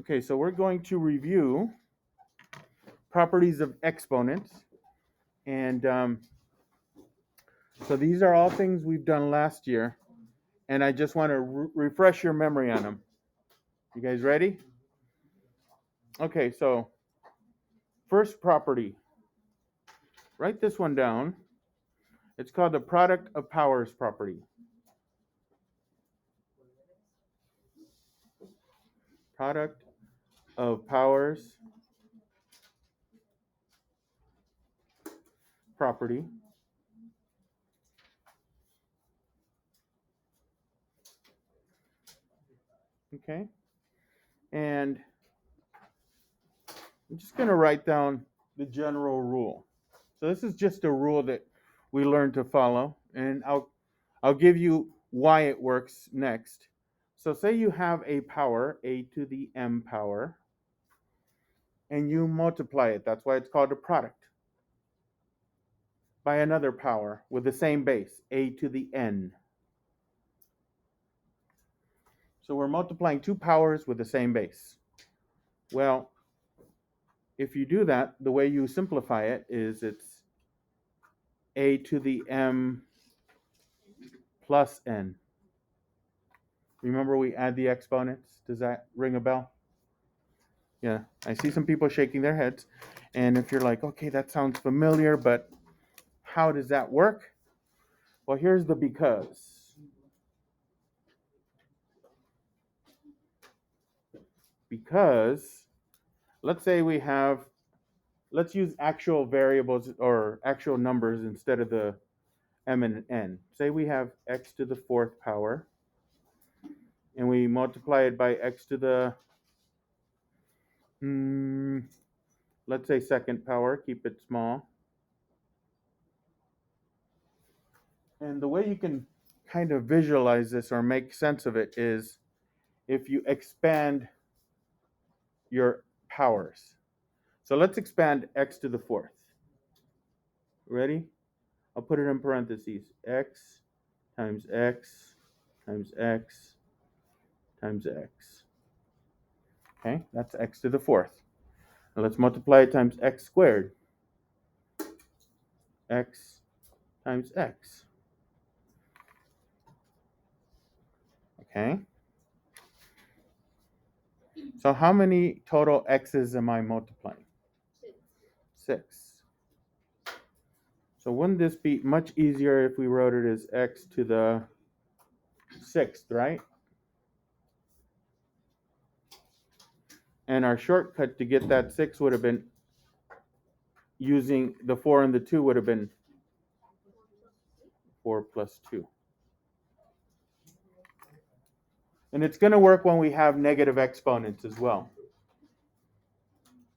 Okay, so we're going to review properties of exponents. And so these are all things we've done last year. And I just want to refresh your memory on them. You guys ready? Okay, so first property. Write this one down. It's called the product of powers property. Product of powers property. Okay. And I'm just going to write down the general rule. So this is just a rule that we learn to follow, and I'll give you why it works next. So say you have a power, a to the m power, and you multiply it. That's why it's called a product. By another power with the same base, a to the n. So we're multiplying two powers with the same base. Well, if you do that, the way you simplify it is it's a to the m plus n. Remember we add the exponents? Does that ring a bell? Yeah, I see some people shaking their heads. And if you're like, okay, that sounds familiar, but how does that work? Well, here's the because. Because, let's say we have, let's use actual variables or actual numbers instead of the m and n. Say we have x to the fourth power, and we multiply it by x to the, let's say second power, keep it small. And the way you can kind of visualize this or make sense of it is if you expand your powers. So let's expand x to the fourth. Ready? I'll put it in parentheses. X times x times x times x. Okay, that's x to the fourth. Now let's multiply it times x squared. X times x. Okay. So how many total x's am I multiplying? 6. So wouldn't this be much easier if we wrote it as x to the 6th, right? And our shortcut to get that 6 would have been using the 4 and the 2 would have been 4 plus 2. And it's going to work when we have negative exponents as well.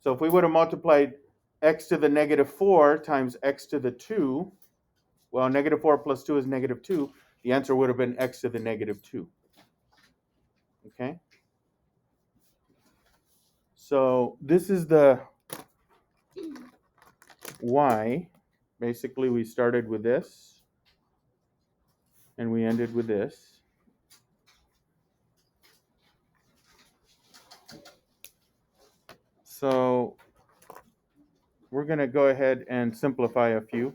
So if we would have multiplied x to the negative 4 times x to the 2, well, negative 4 plus 2 is negative 2. The answer would have been x to the negative 2. Okay? So this is the y. Basically, we started with this, and we ended with this. So we're going to go ahead and simplify a few.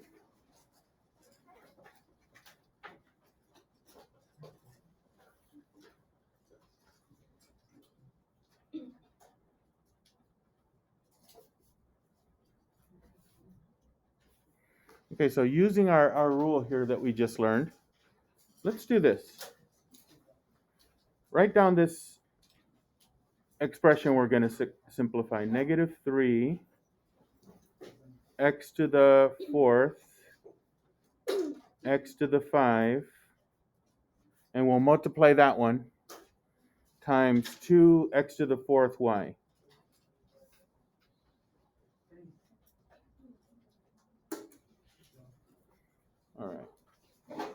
Okay, so using our rule here that we just learned, let's do this. Write down this expression we're going to simplify. Negative 3 x to the 4th x to the 5, and we'll multiply that one times 2 x to the 4th y. All right.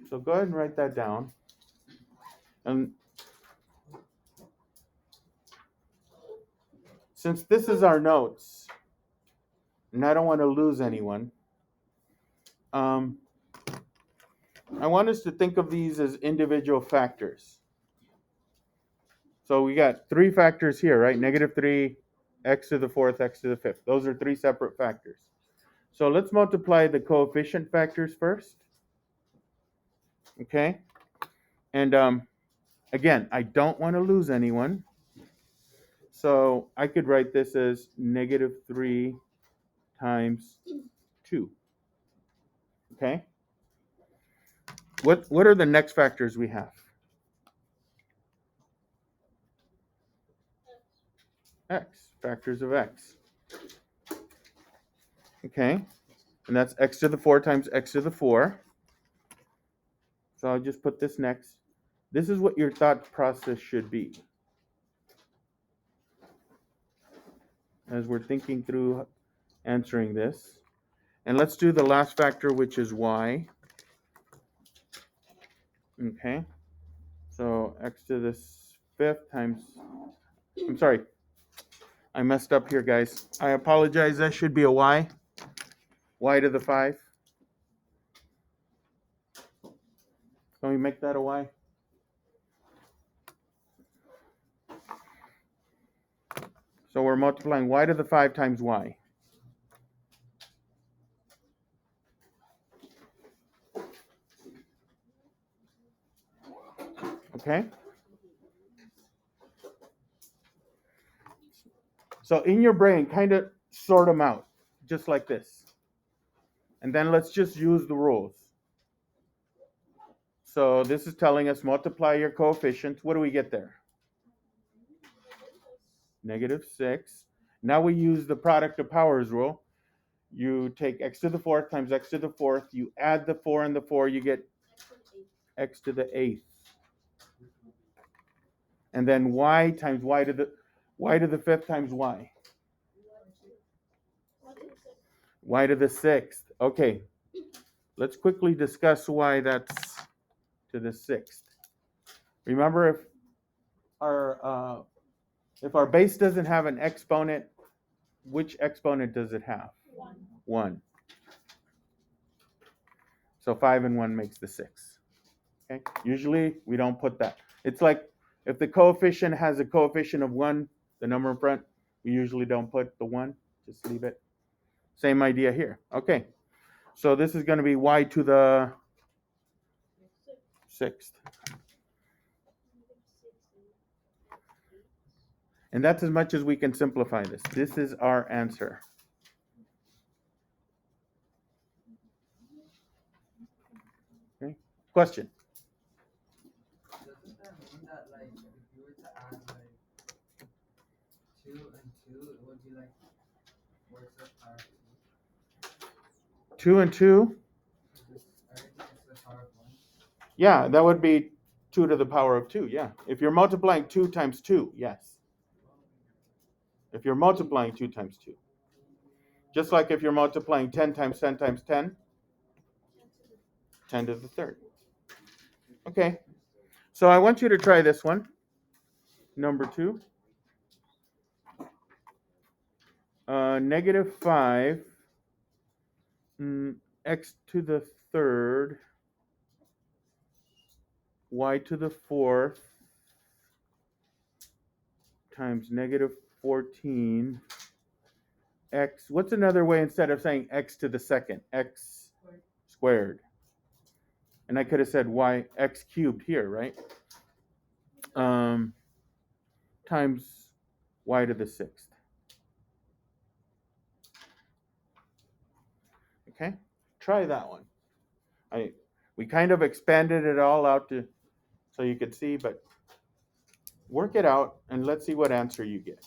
So go ahead and write that down. And since this is our notes, and I don't want to lose anyone, I want us to think of these as individual factors. So we got three factors here, right? Negative 3, x to the fourth, x to the fifth. Those are three separate factors. So let's multiply the coefficient factors first. Okay? And again, I don't want to lose anyone. So I could write this as negative 3 times 2. Okay? What are the next factors we have? X, factors of x. Okay? And that's x to the 4 times x to the 4. So I'll just put this next. This is what your thought process should be as we're thinking through answering this. And let's do the last factor, which is y. Okay? So x to the fifth times, I'm sorry, I messed up here, guys. I apologize. That should be a y. Y to the 5. Can we make that a y? So we're multiplying y to the 5 times y. Okay? So in your brain, kind of sort them out, just like this. And then let's just use the rules. So this is telling us multiply your coefficients. What do we get there? Negative 6. Now we use the product of powers rule. You take x to the fourth times x to the fourth. You add the 4 and the 4. You get x to the 8th. And then y times y to the 5th times y. Y to the 6th. Okay. Let's quickly discuss why that's to the 6th. Remember, if our base doesn't have an exponent, which exponent does it have? 1. So 5 and 1 makes the 6. Okay. Usually we don't put that. It's like if the coefficient has a coefficient of 1, the number in front, we usually don't put the 1. Just leave it. Same idea here. Okay. So this is going to be y to the 6th. And that's as much as we can simplify this. This is our answer. Okay. Question? Doesn't that mean that, like, if you were to add, like, 2 and 2, it would be, like, 4 to the power of 2? 2 and 2? Everything is to the power of 1? Yeah, that would be 2 to the power of 2, yeah. If you're multiplying 2 times 2, yes. If you're multiplying 2 times 2. Just like if you're multiplying 10 times 10 times 10, 10 to the third. Okay, so I want you to try this one. Number 2. Negative 5, x to the third, y to the fourth, times negative 14, x. What's another way instead of saying x to the second? X squared. And I could have said y, x cubed here, right? Times y to the 6th. Okay, try that one. We kind of expanded it all out to so you could see, but work it out and let's see what answer you get.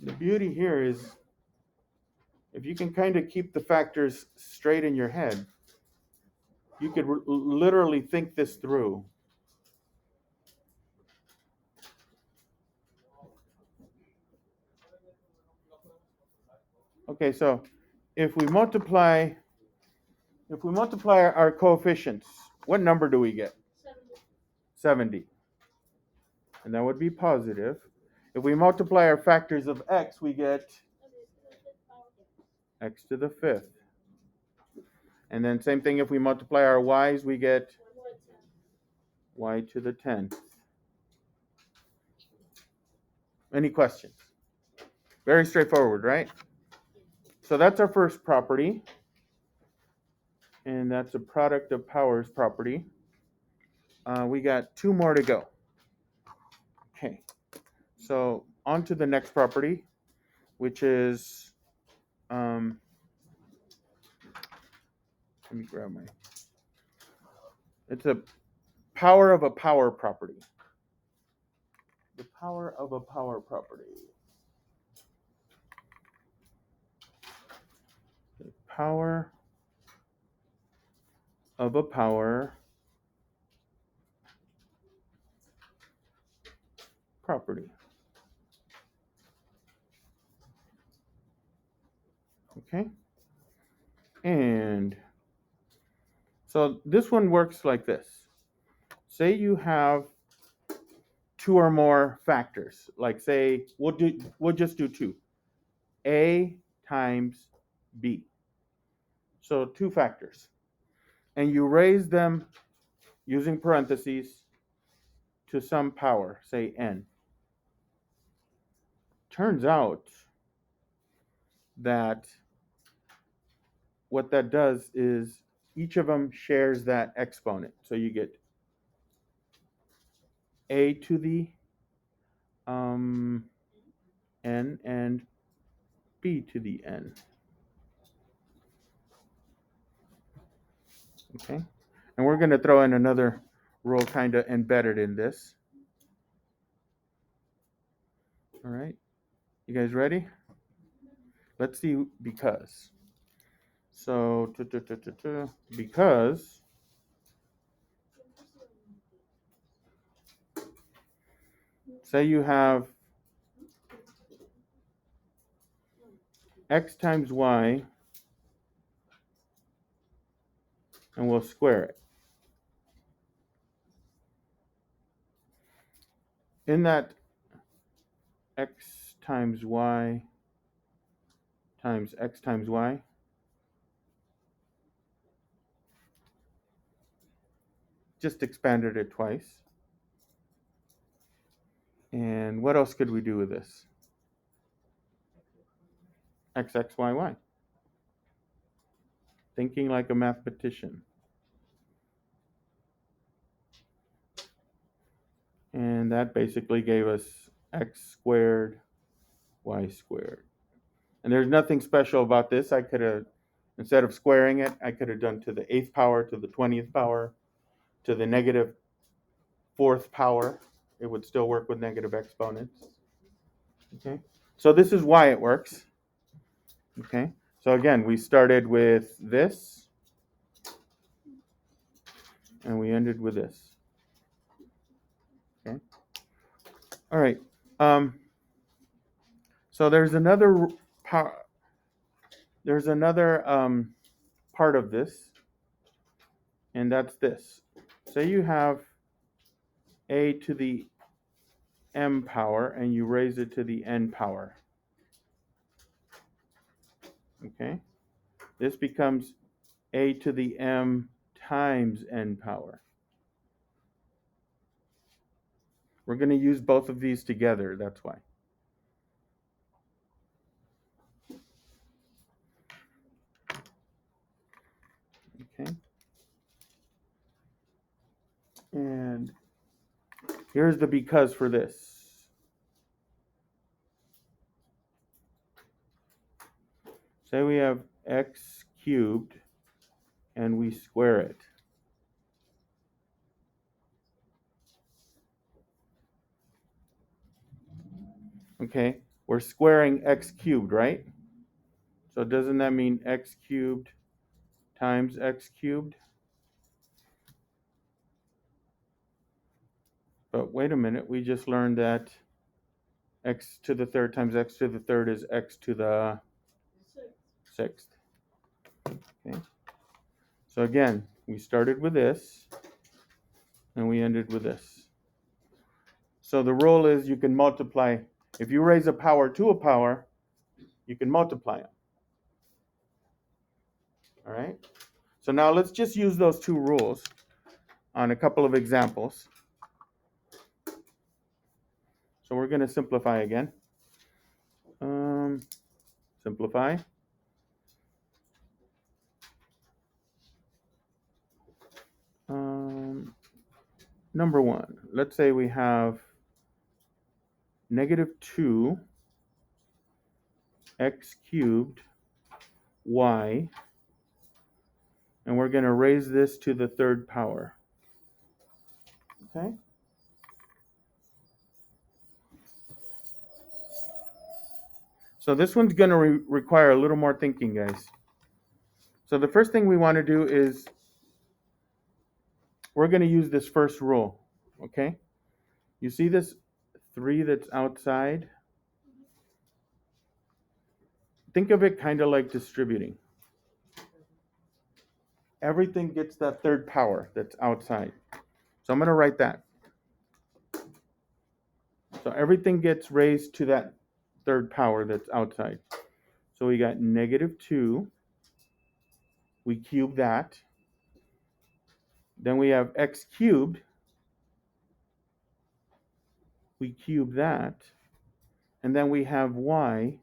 The beauty here is if you can kind of keep the factors straight in your head, you could literally think this through. Okay, so if we multiply our coefficients, what number do we get? 70. And that would be positive. If we multiply our factors of x, we get x to the 5th. And then same thing, if we multiply our y's, we get y to the 10th. Any questions? Very straightforward, right? So that's our first property. And that's a product of powers property. We got 2 more to go. Okay, so on to the next property, which is, let me grab my, it's a power of a power property. The power of a power property. The power of a power property. Okay, and so this one works like this. Say you have 2 or more factors. Like say we'll just do 2. A times B. So 2 factors. And you raise them using parentheses to some power, say n. Turns out that what that does is each of them shares that exponent. So you get a to the n and b to the n. Okay, and we're going to throw in another rule kind of embedded in this. All right, you guys ready? Let's see because. So because say you have x times y, and we'll square it. In that x times y times x times y, just expanded it twice. And what else could we do with this? X, X, Y, Y. Thinking like a mathematician. And that basically gave us x squared, y squared. And there's nothing special about this. I could have, instead of squaring it, I could have done to the 8th power, to the 20th power, to the negative 4th power. It would still work with negative exponents. Okay, so this is why it works. Okay, so again, we started with this, and we ended with this. Okay, all right. So there's another power. There's another part of this, and that's this. Say you have a to the m power, and you raise it to the n power. Okay, this becomes a to the m times n power. We're going to use both of these together, that's why. Okay. And here's the because for this. Say we have x cubed and we square it. Okay, we're squaring x cubed, right? So doesn't that mean x cubed times x cubed? But wait a minute, we just learned that x to the third times x to the third is x to the sixth. Okay. So again, we started with this, and we ended with this. So the rule is you can multiply. If you raise a power to a power, you can multiply them. All right? So now let's just use those two rules on a couple of examples. So we're going to simplify again. Simplify. Number one, let's say we have negative 2 x cubed y, and we're going to raise this to the third power. Okay? So this one's going to require a little more thinking, guys. So the first thing we want to do is we're going to use this first rule, okay? You see this 3 that's outside? Think of it kind of like distributing. Everything gets that third power that's outside. So I'm going to write that. So everything gets raised to that third power that's outside. So we got negative 2. We cube that. Then we have x cubed. We cube that. And then we have y.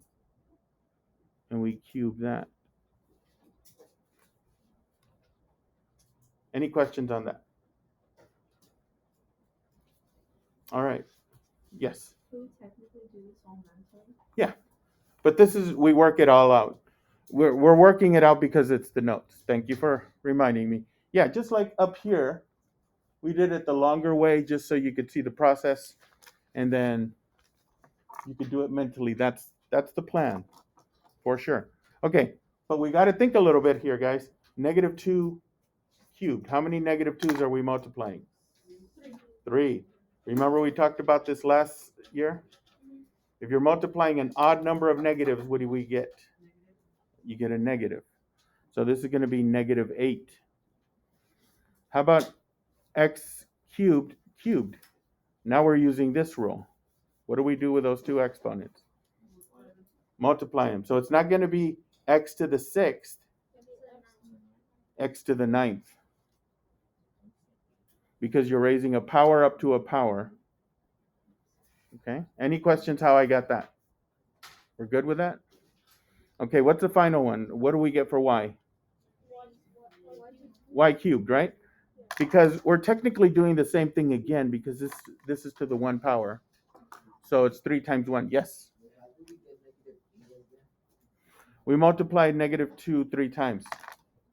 And we cube that. Any questions on that? All right. Yes. Can we technically do this all mentally? Yeah. But this is, we work it all out. We're working it out because it's the notes. Thank you for reminding me. Yeah, just like up here, we did it the longer way just so you could see the process, and then you could do it mentally. That's the plan, for sure. Okay, but we got to think a little bit here, guys. Negative 2 cubed. How many negative 2's are we multiplying? 3. Remember we talked about this last year? If you're multiplying an odd number of negatives, what do we get? You get a negative. So this is going to be negative 8. How about x cubed cubed? Now we're using this rule. What do we do with those two exponents? Multiply them. So it's not going to be x to the 6th, x to the 9th. Because you're raising a power up to a power. Okay? Any questions how I got that? We're good with that? Okay, what's the final one? What do we get for y? Y cubed, right? Because we're technically doing the same thing again because this is to the 1 power. So it's 3 times 1. Yes? We multiplied negative 2 3 times.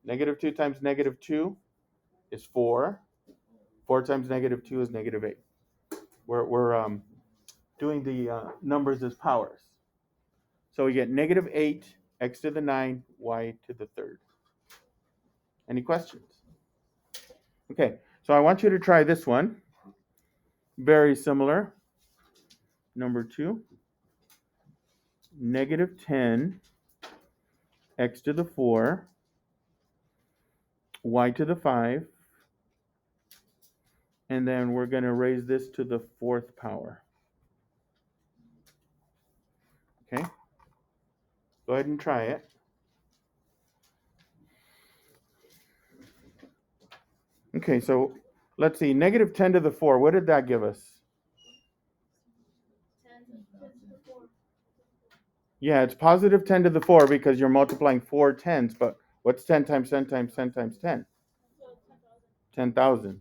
Negative 2 times negative 2 is 4. 4 times negative 2 is negative 8. We're doing the numbers as powers. So we get negative 8, x to the 9, y to the 3rd. Any questions? Okay, so I want you to try this one. Very similar. Number 2. Negative 10, x to the 4, y to the 5. And then we're going to raise this to the 4th power. Okay? Go ahead and try it. Okay, so let's see. Negative 10 to the 4. What did that give us? 10 to the 4. Yeah, it's positive 10 to the 4 because you're multiplying 4 tens. But what's 10 times 10 times 10 times 10? 10,000.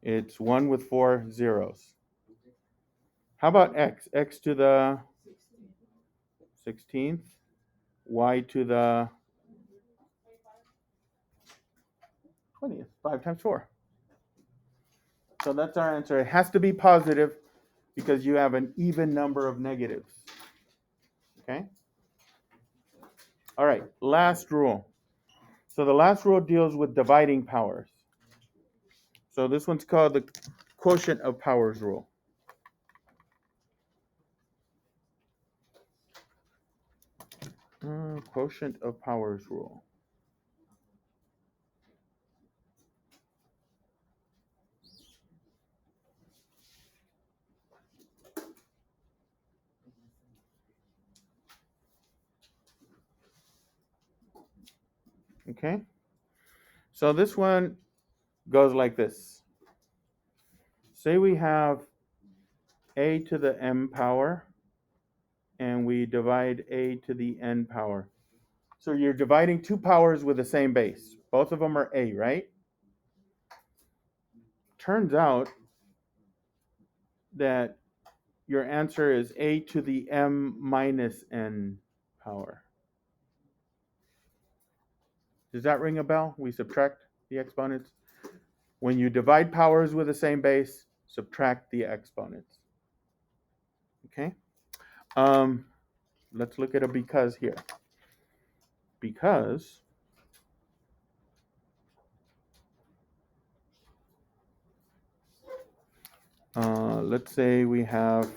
It's 1 with 4 zeros. How about x? X to the 16th. Y to the 20th. 5 times 4. So that's our answer. It has to be positive because you have an even number of negatives. Okay? All right, last rule. So the last rule deals with dividing powers. So this one's called the quotient of powers rule. Quotient of powers rule. Okay. So this one goes like this. Say we have a to the m power, and we divide a to the n power. So you're dividing two powers with the same base. Both of them are a, right? Turns out that your answer is a to the m minus n power. Does that ring a bell? We subtract the exponents. When you divide powers with the same base, subtract the exponents. Okay? Let's look at a because here. Because let's say we have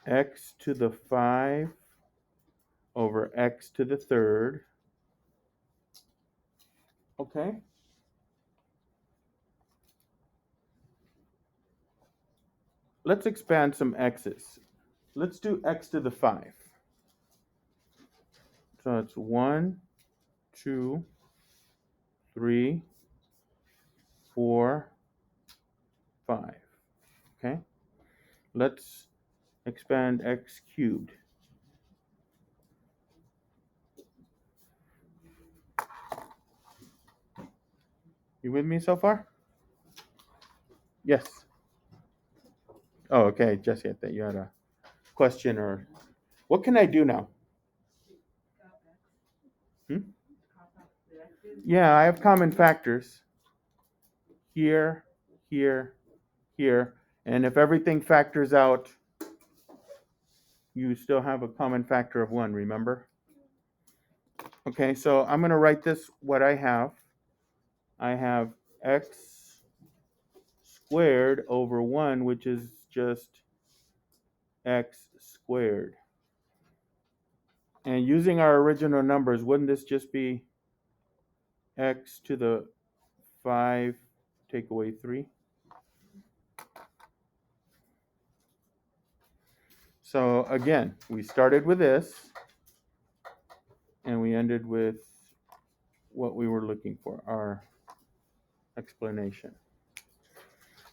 x to the 5 over x to the third. Okay? Let's expand some x's. Let's do x to the 5. So it's 1, 2, 3, 4, 5. Okay? Let's expand x cubed. You with me so far? Yes. Oh, okay. Jesse, I thought you had a question or what can I do now? Yeah, I have common factors. Here, here, here. And if everything factors out, you still have a common factor of 1, remember? Okay, so I'm going to write this what I have. I have x squared over 1, which is just x squared. And using our original numbers, wouldn't this just be x to the 5 take away 3? So again, we started with this, and we ended with what we were looking for, our explanation.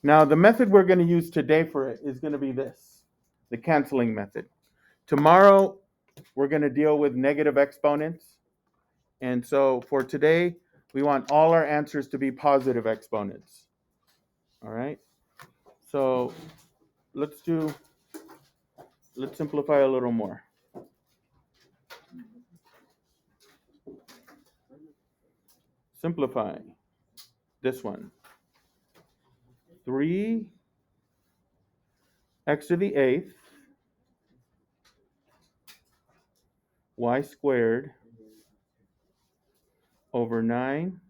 Now, the method we're going to use today for it is going to be this, the canceling method. Tomorrow, we're going to deal with negative exponents. And so for today, we want all our answers to be positive exponents. All right? So let's simplify a little more. Simplify this one. 3 x to the 8th y squared over 9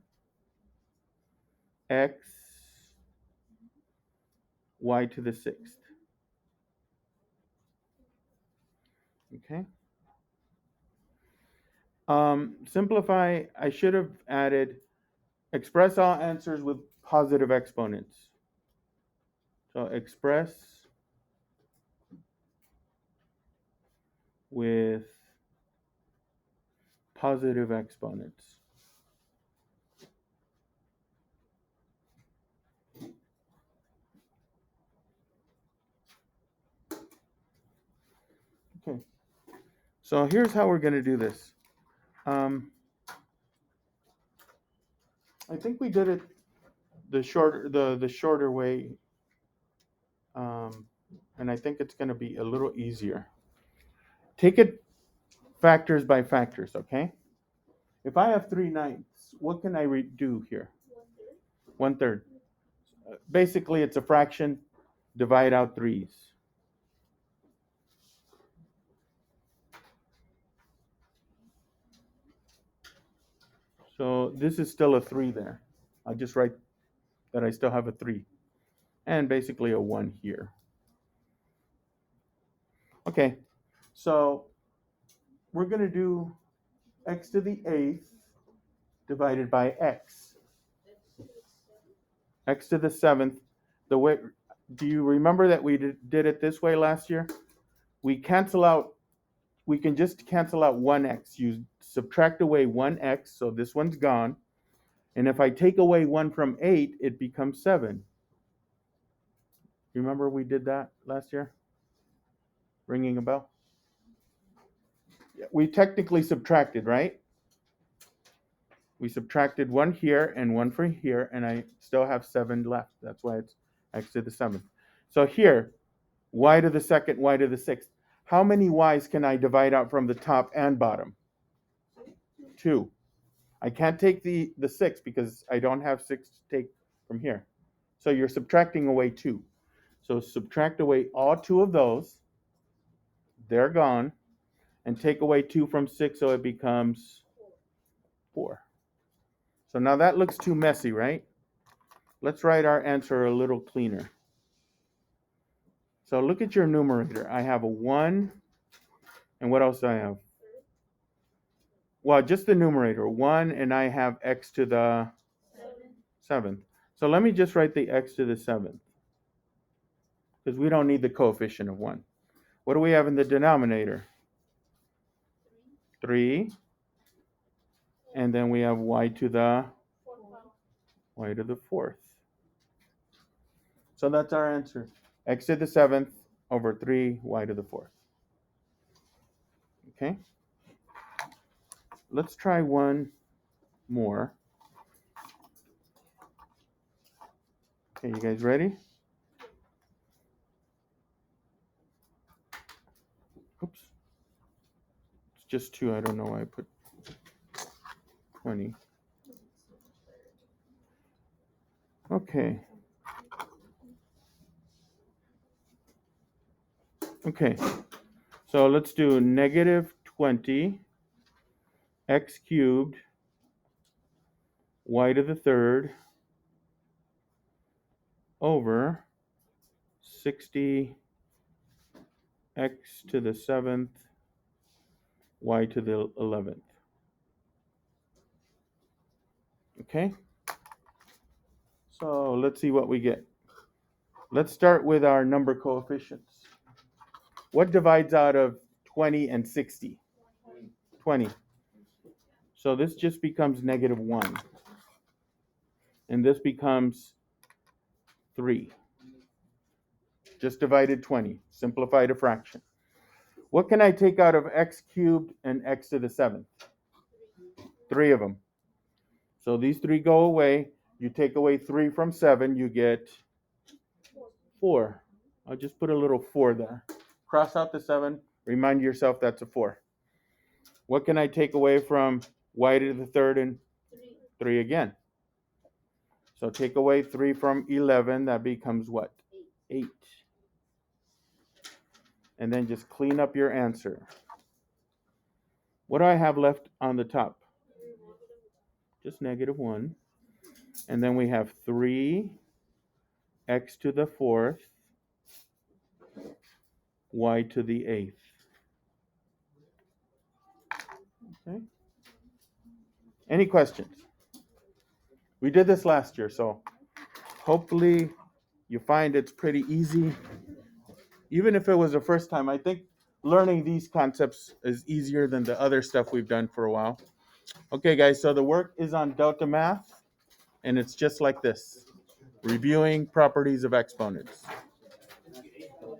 x y to the 6th. Okay. Simplify, I should have added express all answers with positive exponents. So express with positive exponents. Okay. So here's how we're going to do this. I think we did it the shorter way, and I think it's going to be a little easier. Take it factors by factors, okay? If I have 3/9, what can I do here? 1/3. Basically, it's a fraction. Divide out 3's. So this is still a 3 there. I'll just write that I still have a 3. And basically a 1 here. Okay, so we're going to do x to the 8th divided by x. X to the 7th. The way, do you remember that we did it this way last year? We can just cancel out 1x. You subtract away 1x, so this one's gone. And if I take away 1 from 8, it becomes 7. Remember we did that last year? Ringing a bell? We technically subtracted, right? We subtracted 1 here and 1 from here, and I still have 7 left. That's why it's x to the 7th. So here, y to the 2nd, y to the 6th. How many y's can I divide out from the top and bottom? 2. I can't take the 6 because I don't have 6 to take from here. So you're subtracting away 2. So subtract away all 2 of those. They're gone. And take away 2 from 6, so it becomes 4. So now that looks too messy, right? Let's write our answer a little cleaner. So look at your numerator. I have a 1. And what else do I have? Well, just the numerator. 1, and I have x to the 7th. So let me just write the x to the 7th. Because we don't need the coefficient of 1. What do we have in the denominator? 3. And then we have y to the 4th. So that's our answer. X to the 7th over 3, y to the 4th. Okay? Let's try one more. Okay, you guys ready? Oops. It's just 2. I don't know why I put 20. Okay. Okay. So let's do negative 20 x cubed y to the 3rd over 60 x to the 7th y to the 11th. Okay? So let's see what we get. Let's start with our number coefficients. What divides out of 20 and 60? 20. So this just becomes negative 1. And this becomes 3. Just divided 20. Simplified a fraction. What can I take out of x cubed and x to the 7th? 3 of them. So these 3 go away. You take away 3 from 7, you get 4. I'll just put a little 4 there. Cross out the 7. Remind yourself that's a 4. What can I take away from y to the 3rd and 3 again? So take away 3 from 11. That becomes what? 8. And then just clean up your answer. What do I have left on the top? Just negative 1. And then we have 3 x to the 4th, y to the 8th. Okay. Any questions? We did this last year, so hopefully you find it's pretty easy. Even if it was the first time, I think learning these concepts is easier than the other stuff we've done for a while. Okay, guys, so the work is on Delta Math, and it's just like this. Reviewing properties of exponents.